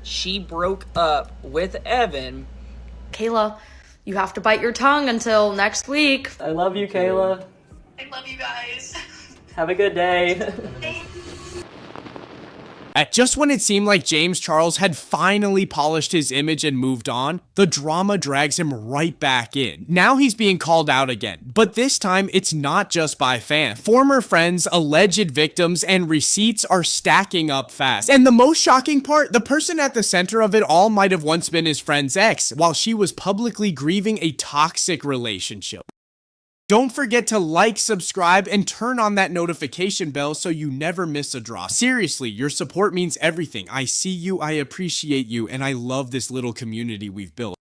she broke up with Evan. Kayla, you have to bite your tongue until next week. I love you, Kayla. I love you guys. Have a good day. At just when it seemed like James Charles had finally polished his image and moved on, the drama drags him right back in. Now he's being called out again, but this time it's not just by fans. Former friends, alleged victims, and receipts are stacking up fast. And the most shocking part, the person at the center of it all might have once been his friend's ex, while she was publicly grieving a toxic relationship. Don't forget to like, subscribe, and turn on that notification bell so you never miss a drop. Seriously, your support means everything. I see you, I appreciate you, and I love this little community we've built.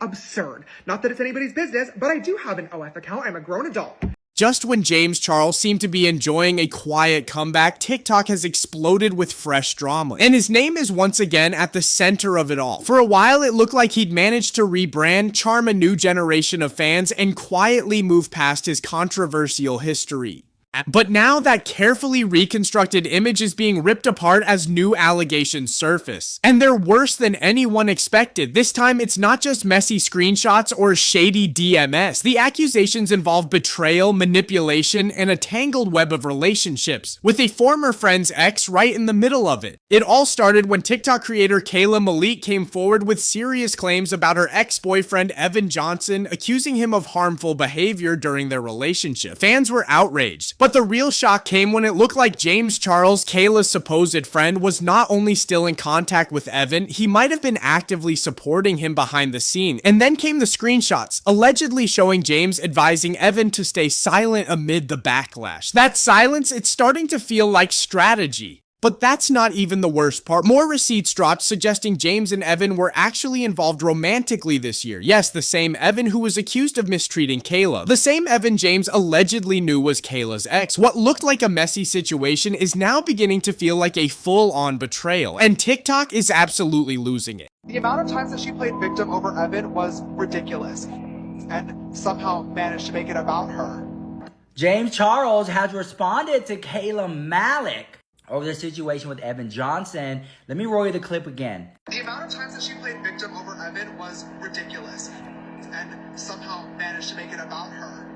Absurd. Not that it's anybody's business, but I do have an OF account. I'm a grown adult. Just when James Charles seemed to be enjoying a quiet comeback, TikTok has exploded with fresh drama. And his name is once again at the center of it all. For a while, it looked like he'd managed to rebrand, charm a new generation of fans, and quietly move past his controversial history. But now that carefully reconstructed image is being ripped apart as new allegations surface. And they're worse than anyone expected. This time, it's not just messy screenshots or shady DMS. The accusations involve betrayal, manipulation, and a tangled web of relationships, with a former friend's ex right in the middle of it. It all started when TikTok creator CAYLA MALIK came forward with serious claims about her ex-boyfriend Evan Johnson, accusing him of harmful behavior during their relationship. Fans were outraged. But the real shock came when it looked like James Charles, Kayla's supposed friend, was not only still in contact with Evan, he might have been actively supporting him behind the scene. And then came the screenshots, allegedly showing James advising Evan to stay silent amid the backlash. That silence, it's starting to feel like strategy. But that's not even the worst part. More receipts dropped suggesting James and Evan were actually involved romantically this year. Yes, the same Evan who was accused of mistreating Kayla. The same Evan James allegedly knew was Kayla's ex. What looked like a messy situation is now beginning to feel like a full-on betrayal. And TikTok is absolutely losing it. The amount of times that she played victim over Evan was ridiculous, and somehow managed to make it about her. James Charles has responded to CAYLA MALIK over the situation with Evan Johnson. Let me roll you the clip again. The amount of times that she played victim over Evan was ridiculous, and somehow managed to make it about her.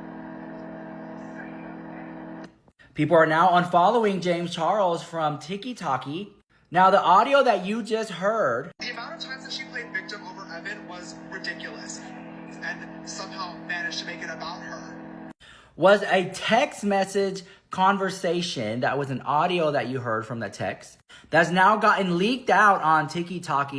People are now unfollowing James Charles from TikTok. Now, the audio that you just heard, The amount of times that she played victim over Evan was ridiculous, and somehow managed to make it about her. was a text message conversation that was an audio that you heard from the text that's now gotten leaked out on TikTok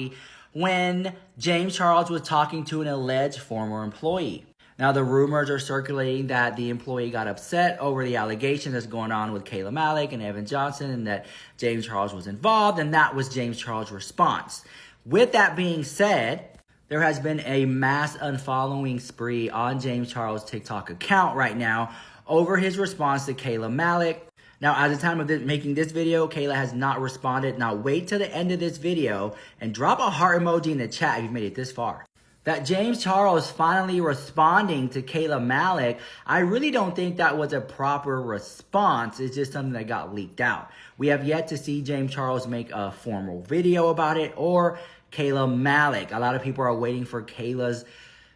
when James Charles was talking to an alleged former employee. Now, the rumors are circulating that the employee got upset over the allegations that's going on with CAYLA MALIK and Evan Johnson, and that James Charles was involved, and that was James Charles' response. With that being said, there has been a mass unfollowing spree on James Charles' TikTok account right now over his response to CAYLA MALIK. Now, at the time of making this video, Kayla has not responded. Now, wait till the end of this video and drop a heart emoji in the chat if you've made it this far. That James Charles finally responding to CAYLA MALIK, I really don't think that was a proper response. It's just something that got leaked out. We have yet to see James Charles make a formal video about it or CAYLA MALIK. A lot of people are waiting for Kayla's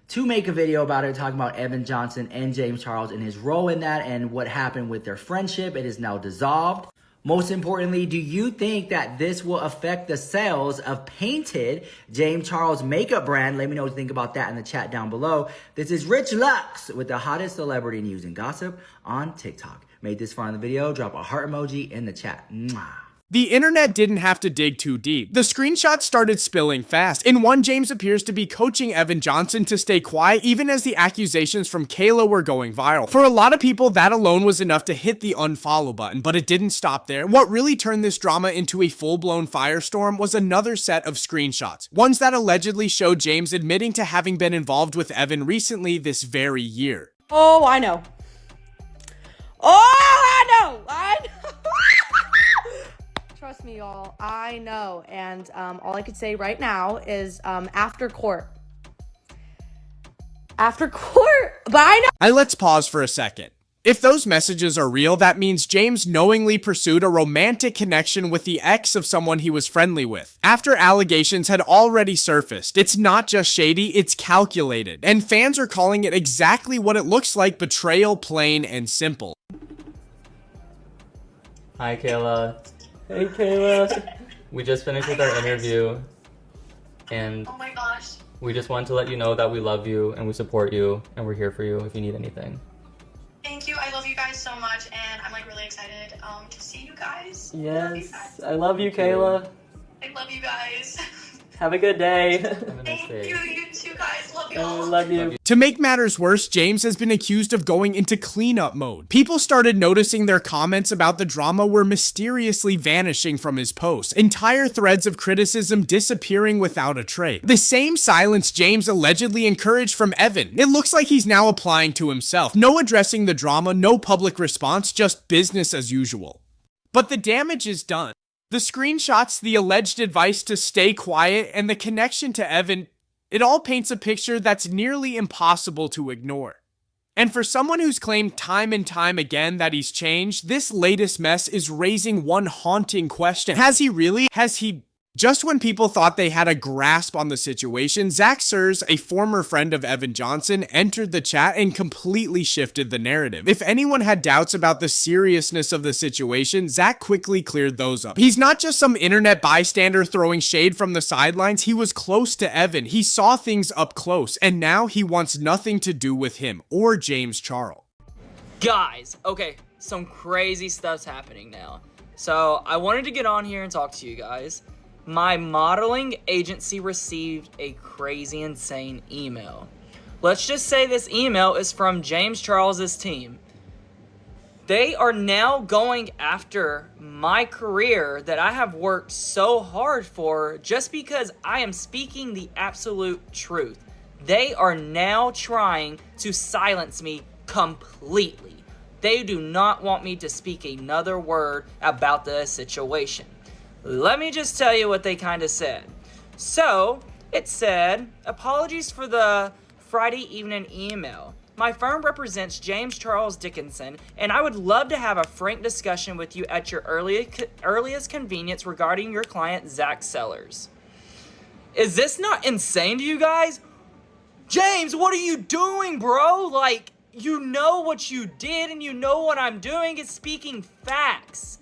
to make a video about it, talking about Evan Johnson and James Charles and his role in that and what happened with their friendship. It is now dissolved. Most importantly, do you think that this will affect the sales of Painted, James Charles' makeup brand? Let me know what you think about that in the chat down below. This is Rich Lux with the hottest celebrity news and gossip on TikTok. Made this far in the video, drop a heart emoji in the chat. Mwah. The internet didn't have to dig too deep. The screenshots started spilling fast. In one, James appears to be coaching Evan Johnson to stay quiet even as the accusations from Kayla were going viral. For a lot of people, that alone was enough to hit the unfollow button, but it didn't stop there. What really turned this drama into a full-blown firestorm was another set of screenshots. Ones that allegedly showed James admitting to having been involved with Evan recently this very year. Oh, I know. Oh, I know. Trust me, y'all. I know. And all I could say right now is after court. After court. But I know. Let's pause for a second. If those messages are real, that means James knowingly pursued a romantic connection with the ex of someone he was friendly with. After allegations had already surfaced, it's not just shady, it's calculated. And fans are calling it exactly what it looks like: betrayal, plain and simple. Hi, Kayla. Hey, Kayla. We just finished with our interview, and Oh my gosh. we just want to let you know that we love you and we support you and we're here for you if you need anything. Thank you. I love you guys so much, and I'm like really excited to see you guys. Yes, I love you, Kayla. I love you guys. Have a good day. Have a nice Thank day. you too guys. Love you I all. love you. To make matters worse, James has been accused of going into cleanup mode. People started noticing their comments about the drama were mysteriously vanishing from his posts, entire threads of criticism disappearing without a trace. The same silence James allegedly encouraged from Evan. It looks like he's now applying to himself. No addressing the drama, no public response, just business as usual. But the damage is done. The screenshots, the alleged advice to stay quiet, and the connection to Evan, it all paints a picture that's nearly impossible to ignore. And for someone who's claimed time and time again that he's changed, this latest mess is raising one haunting question. Has he really? Has he? Just when people thought they had a grasp on the situation, CERS, a former friend of Evan Johnson, entered the chat and completely shifted the narrative. If anyone had doubts about the seriousness of the situation, Zach quickly cleared those up. He's not just some internet bystander throwing shade from the sidelines, he was close to Evan. He saw things up close, and now he wants nothing to do with him or James Charles. Guys, okay, some crazy stuff's happening now. So I wanted to get on here and talk to you guys. My modeling agency received a crazy, insane email. Let's just say this email is from James Charles's team. They are now going after my career that I have worked so hard for just because I am speaking the absolute truth. They are now trying to silence me completely. They do not want me to speak another word about the situation. Let me just tell you what they kind of said. So, it said, apologies for the Friday evening email. My firm represents James Charles Dickinson, and I would love to have a frank discussion with you at your earliest convenience regarding your client, Zach Sellers. Is this not insane to you guys? James, what are you doing, bro? Like, you know what you did, and you know what I'm doing is speaking facts.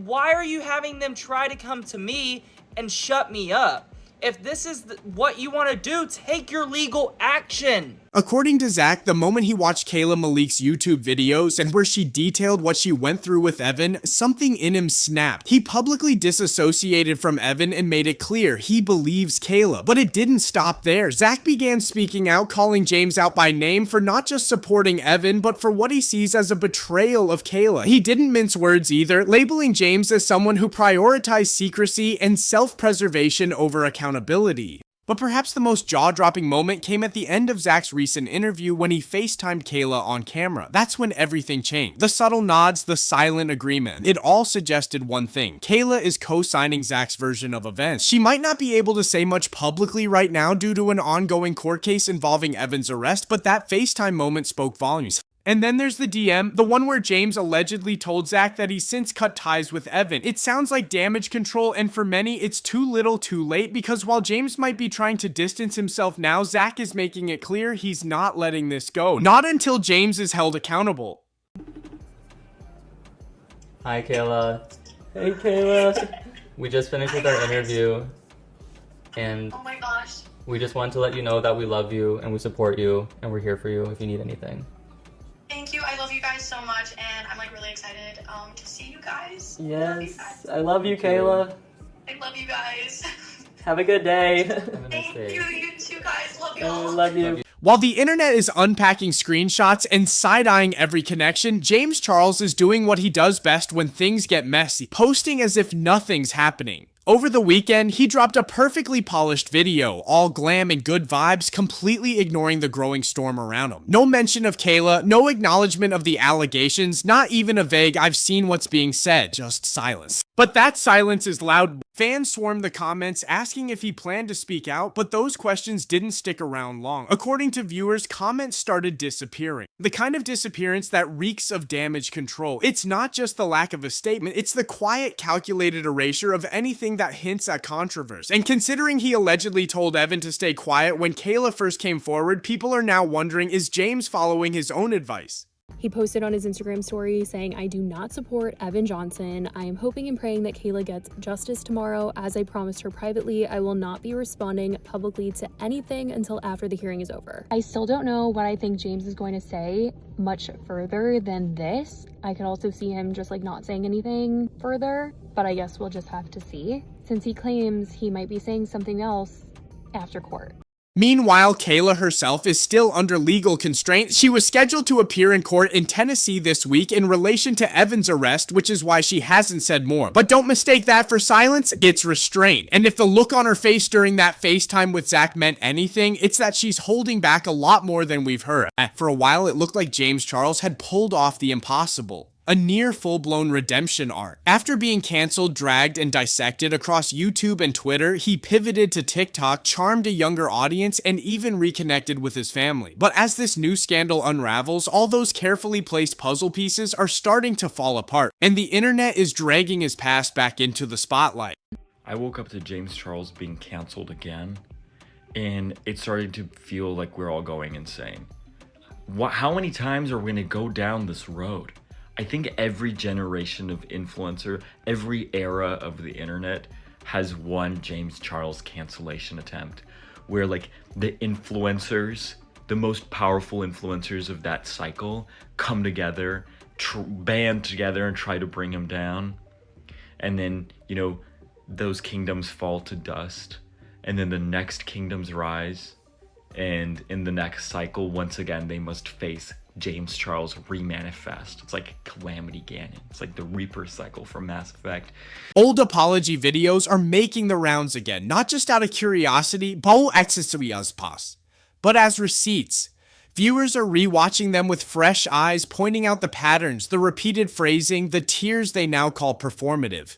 Why are you having them try to come to me and shut me up? If this is what you want to do, take your legal action. According to Zach, the moment he watched CAYLA Malik's YouTube videos and where she detailed what she went through with Evan, something in him snapped. He publicly disassociated from Evan and made it clear he believes CAYLA. But it didn't stop there. Zach began speaking out, calling James out by name for not just supporting Evan, but for what he sees as a betrayal of CAYLA. He didn't mince words either, labeling James as someone who prioritized secrecy and self-preservation over accountability. But perhaps the most jaw-dropping moment came at the end of Zach's recent interview when he FaceTimed CAYLA on camera. That's when everything changed. The subtle nods, the silent agreement. It all suggested one thing. CAYLA is co-signing Zach's version of events. She might not be able to say much publicly right now due to an ongoing court case involving Evan's arrest, but that FaceTime moment spoke volumes. And then there's the DM, the one where James allegedly told Zach that he's since cut ties with Evan. It sounds like damage control, and for many, it's too little too late, because while James might be trying to distance himself now, Zach is making it clear he's not letting this go. Not until James is held accountable. Hi, Kayla. Hey, Kayla. We just finished with our interview, and Oh my gosh. we just want to let you know that we love you and we support you and we're here for you if you need anything. Thank you. I love you guys so much, and I'm like really excited to see you guys. Yes, I love you, Kayla. I love you guys. Have a good day. Have a nice Thank day. you too guys. Love you I all. love you. While the internet is unpacking screenshots and side-eyeing every connection, James Charles is doing what he does best when things get messy, posting as if nothing's happening. Over the weekend, he dropped a perfectly polished video, all glam and good vibes, completely ignoring the growing storm around him. No mention of CAYLA, no acknowledgement of the allegations, not even a vague "I've seen what's being said," just silence. But that silence is loud. Fans swarmed the comments asking if he planned to speak out, but those questions didn't stick around long. According to viewers, comments started disappearing. The kind of disappearance that reeks of damage control. It's not just the lack of a statement, it's the quiet, calculated erasure of anything that hints at controversy. And considering he allegedly told Evan to stay quiet when CAYLA first came forward, people are now wondering, is James following his own advice? He posted on his Instagram story saying, "I do not support Evan Johnson. I am hoping and praying that CAYLA gets justice tomorrow. As I promised her privately, I will not be responding publicly to anything until after the hearing is over." I still don't know what I think James is going to say much further than this. I could also see him just like not saying anything further, but I guess we'll just have to see, since he claims he might be saying something else after court. Meanwhile, CAYLA herself is still under legal constraint. She was scheduled to appear in court in Tennessee this week in relation to Evan's arrest, which is why she hasn't said more. But don't mistake that for silence, it's restraint. And if the look on her face during that FaceTime with Zach meant anything, it's that she's holding back a lot more than we've heard. For a while, it looked like James Charles had pulled off the impossible. A near full-blown redemption arc. After being canceled, dragged, and dissected across YouTube and Twitter, he pivoted to TikTok, charmed a younger audience, and even reconnected with his family. But as this new scandal unravels, all those carefully placed puzzle pieces are starting to fall apart, and the internet is dragging his past back into the spotlight. I woke up to James Charles being canceled again, and it's starting to feel like we're all going insane. How many times are we gonna go down this road? I think every generation of influencer, every era of the internet has one James Charles cancellation attempt where like the influencers, the most powerful influencers of that cycle come together, band together and try to bring him down. And then, you know, those kingdoms fall to dust and then the next kingdoms rise. And in the next cycle, once again, they must face James Charles remanifest. It's like Calamity Ganon. It's like the Reaper cycle from Mass Effect. Old apology videos are making the rounds again, not just out of curiosity, but as receipts. Viewers are rewatching them with fresh eyes, pointing out the patterns, the repeated phrasing, the tears they now call performative.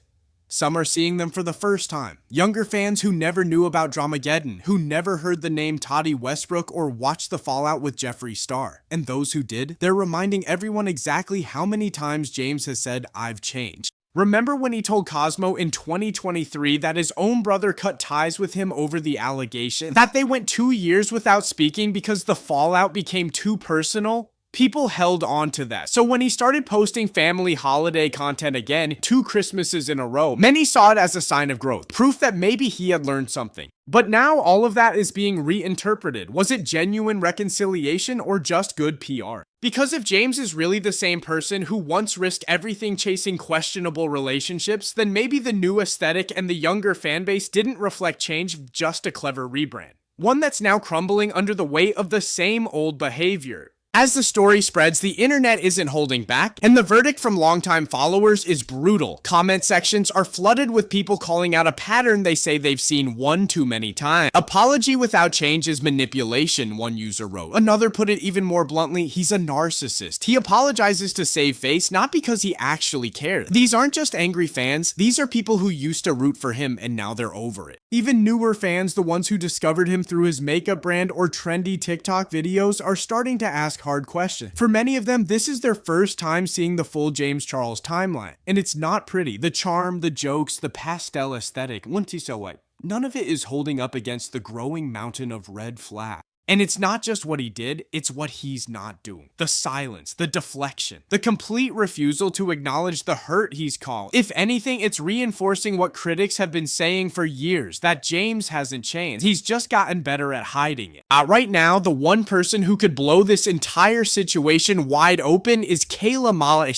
Some are seeing them for the first time. Younger fans who never knew about Dramageddon, who never heard the name Toddy Westbrook or watched the fallout with Jeffree Star. And those who did, they're reminding everyone exactly how many times James has said, "I've changed." Remember when he told Cosmo in 2023 that his own brother cut ties with him over the allegation? That they went 2 years without speaking because the fallout became too personal? People held on to that. So when he started posting family holiday content again, 2 Christmases in a row, many saw it as a sign of growth, proof that maybe he had learned something. But now all of that is being reinterpreted. Was it genuine reconciliation or just good PR? Because if James is really the same person who once risked everything chasing questionable relationships, then maybe the new aesthetic and the younger fanbase didn't reflect change, just a clever rebrand. One that's now crumbling under the weight of the same old behavior. As the story spreads, the internet isn't holding back, and the verdict from longtime followers is brutal. Comment sections are flooded with people calling out a pattern they say they've seen one too many times. Apology without change is manipulation, one user wrote. Another put it even more bluntly, he's a narcissist. He apologizes to save face, not because he actually cares. These aren't just angry fans, these are people who used to root for him and now they're over it. Even newer fans, the ones who discovered him through his makeup brand or trendy TikTok videos, are starting to ask hard questions. For many of them, this is their first time seeing the full James Charles timeline, and it's not pretty. The charm, the jokes, the pastel aesthetic, none of it is holding up against the growing mountain of red flags. And it's not just what he did, it's what he's not doing. The silence, the deflection, the complete refusal to acknowledge the hurt he's caused. If anything, it's reinforcing what critics have been saying for years, that James hasn't changed. He's just gotten better at hiding it. Right now, the one person who could blow this entire situation wide open is CAYLA MALIK.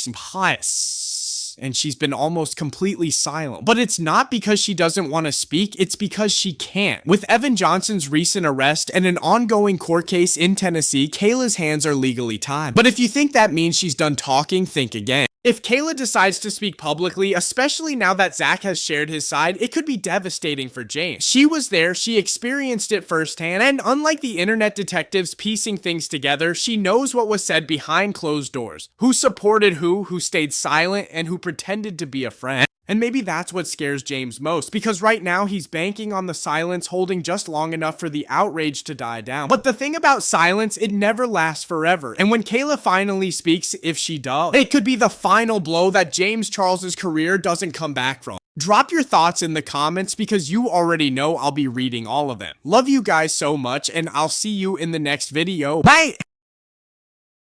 And she's been almost completely silent. But it's not because she doesn't want to speak, it's because she can't. With Evan Johnson's recent arrest and an ongoing court case in Tennessee, CAYLA's hands are legally tied. But if you think that means she's done talking, think again. If CAYLA decides to speak publicly, especially now that Zach has shared his side, it could be devastating for James. She was there, she experienced it firsthand, and unlike the internet detectives piecing things together, she knows what was said behind closed doors. Who supported who stayed silent, and who pretended to be a friend. And maybe that's what scares James most, because right now he's banking on the silence holding just long enough for the outrage to die down. But the thing about silence, it never lasts forever. And when CAYLA finally speaks, if she does, it could be the final blow that James Charles's career doesn't come back from. Drop your thoughts in the comments because you already know I'll be reading all of them. Love you guys so much, and I'll see you in the next video. Bye!